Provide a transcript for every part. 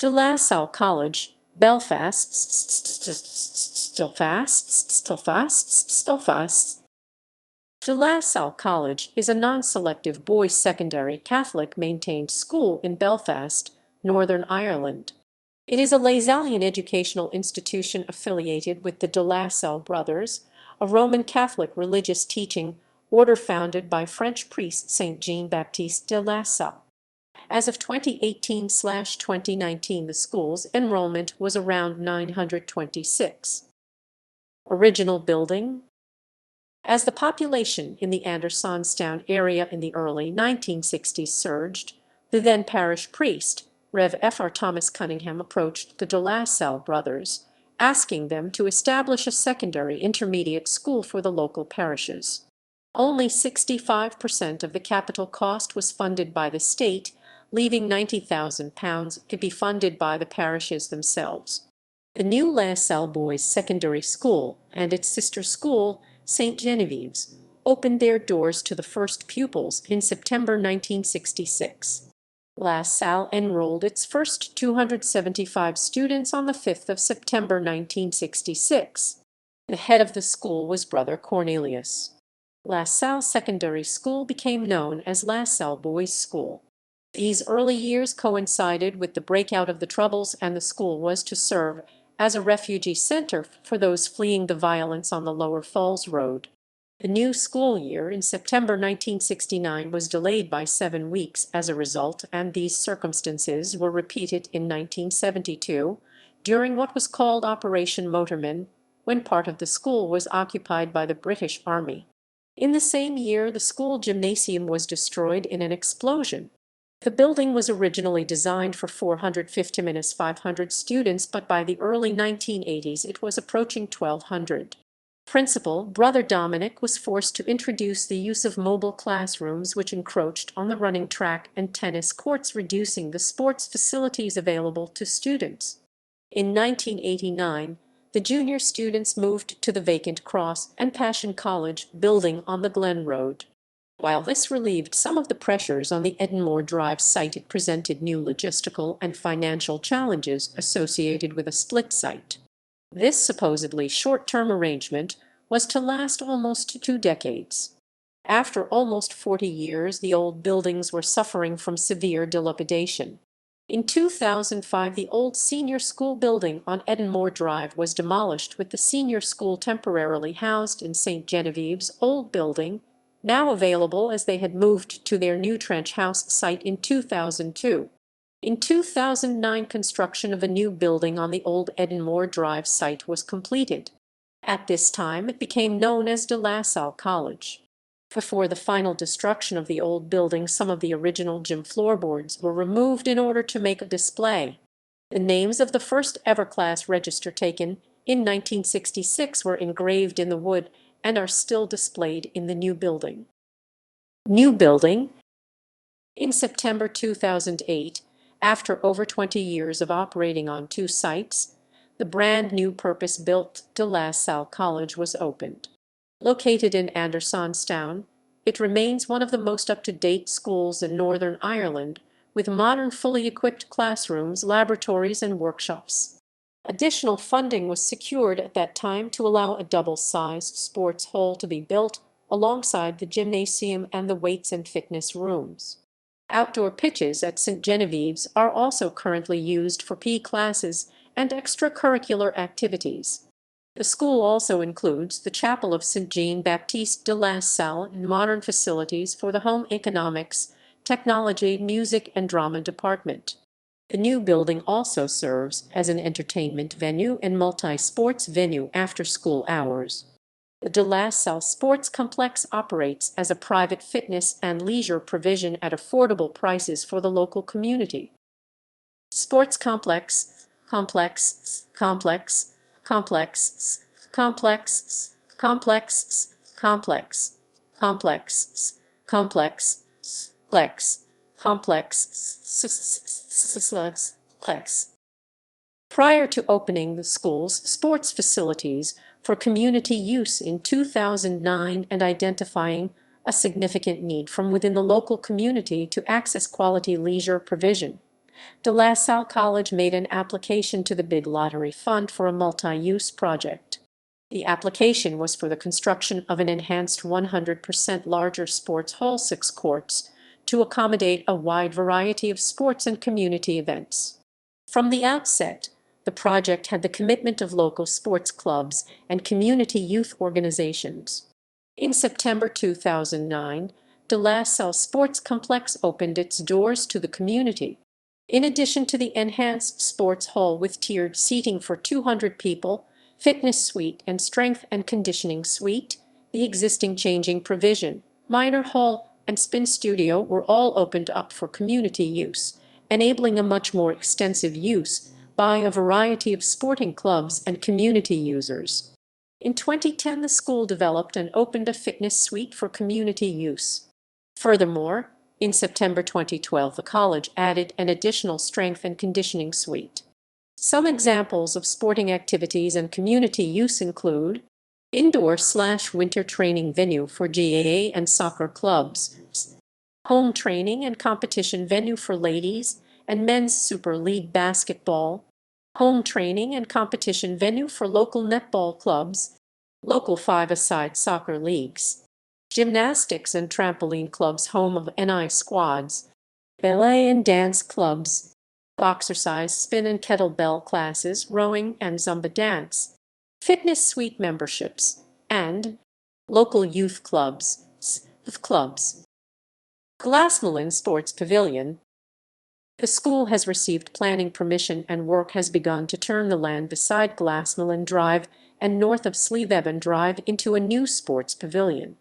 Salle College, Belfast, still fast. Salle College is a non-selective boys' secondary Catholic-maintained school in Belfast, Northern Ireland. It is a Lasallian educational institution affiliated with the de Salle brothers, a Roman Catholic religious teaching order founded by French priest Saint Jean-Baptiste de Salle. As of 2018/2019, the school's enrollment was around 926. Original building. As the population in the Andersonstown area in the early 1960s surged, the then parish priest, Rev. Fr. Thomas Cunningham, approached the de Salle brothers, asking them to establish a secondary intermediate school for the local parishes. Only 65% of the capital cost was funded by the state, leaving £90,000 to be funded by the parishes themselves. The new La Salle Boys Secondary School and its sister school, St. Genevieve's, opened their doors to the first pupils in September 1966. La Salle enrolled its first 275 students on the 5th of September 1966. The head of the school was Brother Cornelius. La Salle Secondary School became known as La Salle Boys School. These early years coincided with the breakout of the Troubles, and the school was to serve as a refugee center for those fleeing the violence on the Lower Falls Road. The new school year in September 1969 was delayed by 7 weeks as a result, and these circumstances were repeated in 1972 during what was called Operation Motorman, when part of the school was occupied by the British Army. In the same year, the school gymnasium was destroyed in an explosion. The building was originally designed for 450-500 students, but by the early 1980s it was approaching 1,200. Principal, Brother Dominic, was forced to introduce the use of mobile classrooms, which encroached on the running track and tennis courts, reducing the sports facilities available to students. In 1989, the junior students moved to the vacant Cross and Passion College building on the Glen Road. While this relieved some of the pressures on the Edenmore Drive site, it presented new logistical and financial challenges associated with a split site. This supposedly short-term arrangement was to last almost 2 decades. After almost 40 years, the old buildings were suffering from severe dilapidation. In 2005, the old senior school building on Edenmore Drive was demolished, with the senior school temporarily housed in St. Genevieve's old building, now available as they had moved to their new Trench House site in 2002. In 2009, construction of a new building on the old Edenmore Drive site was completed. At this time, it became known as de Salle College. Before the final destruction of the old building, some of the original gym floorboards were removed in order to make a display. The names of the first ever class register, taken in 1966, were engraved in the wood and are still displayed in the new building. New building. In September 2008, after over 20 years of operating on 2 sites, the brand new purpose-built de Salle College was opened. Located in Andersonstown, it remains one of the most up-to-date schools in Northern Ireland, with modern fully equipped classrooms, laboratories, and workshops. Additional funding was secured at that time to allow a double-sized sports hall to be built alongside the gymnasium and the weights and fitness rooms. Outdoor pitches at St. Genevieve's are also currently used for PE classes and extracurricular activities. The school also includes the Chapel of St. Jean-Baptiste de Salle and modern facilities for the home economics, technology, music, and drama department. The new building also serves as an entertainment venue and multi-sports venue after school hours. The de Salle Sports Complex operates as a private fitness and leisure provision at affordable prices for the local community. Sports complex, complex, complex, complex, complex, complex, complex, complex, complex, complex, complex. Prior to opening the school's sports facilities for community use in 2009 and identifying a significant need from within the local community to access quality leisure provision, De La Salle College made an application to the Big Lottery Fund for a multi-use project. The application was for the construction of an enhanced 100% larger sports hall 6 courts to accommodate a wide variety of sports and community events. From the outset, the project had the commitment of local sports clubs and community youth organizations. In September 2009, De La Salle Sports Complex opened its doors to the community. In addition to the enhanced sports hall with tiered seating for 200 people, fitness suite and strength and conditioning suite, the existing changing provision, minor hall, and spin studio were all opened up for community use, enabling a much more extensive use by a variety of sporting clubs and community users. In 2010, the school developed and opened a fitness suite for community use. Furthermore, in September 2012, the college added an additional strength and conditioning suite. Some examples of sporting activities and community use include indoor/winter training venue for GAA and soccer clubs, home training and competition venue for ladies and men's Super League basketball, home training and competition venue for local netball clubs, local five-a-side soccer leagues, gymnastics and trampoline clubs, home of NI squads, ballet and dance clubs, boxercise, spin and kettlebell classes, rowing and Zumba dance, fitness suite memberships, and local youth clubs. Glassmalen Sports Pavilion. The school has received planning permission and work has begun to turn the land beside Glassmalen Drive and north of Slieveban Drive into a new sports pavilion.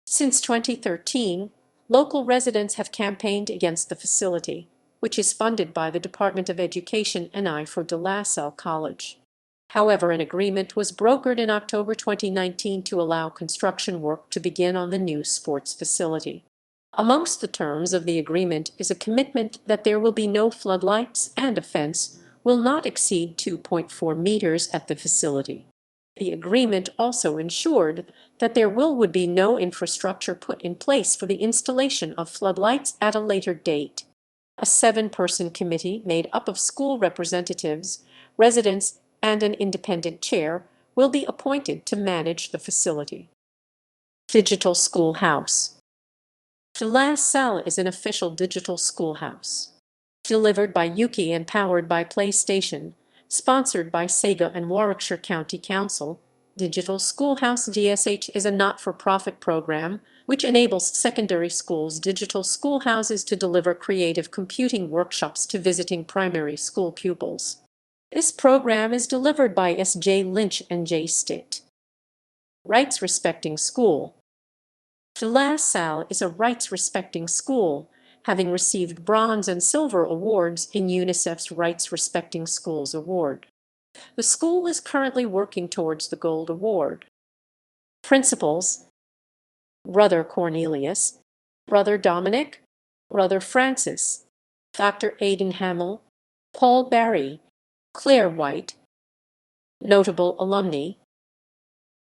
Since 2013, local residents have campaigned against the facility, which is funded by the Department of Education NI for De La Salle College. However, an agreement was brokered in October 2019 to allow construction work to begin on the new sports facility. Amongst the terms of the agreement is a commitment that there will be no floodlights and a fence will not exceed 2.4 meters at the facility. The agreement also ensured that there would be no infrastructure put in place for the installation of floodlights at a later date. A 7-person committee made up of school representatives, residents, and an independent chair will be appointed to manage the facility. Digital Schoolhouse. De La Salle is an official digital schoolhouse. Delivered by Yuki and powered by PlayStation, sponsored by Sega and Warwickshire County Council, Digital Schoolhouse DSH is a not-for-profit program which enables secondary schools' digital schoolhouses to deliver creative computing workshops to visiting primary school pupils. This program is delivered by S.J. Lynch and J. Stitt. Rights-respecting school. De La Salle is a rights-respecting school, having received bronze and silver awards in UNICEF's Rights Respecting Schools Award. The school is currently working towards the Gold Award. Principals: Brother Cornelius, Brother Dominic, Brother Francis, Dr. Aidan Hamill, Paul Barry, Claire White. Notable alumni: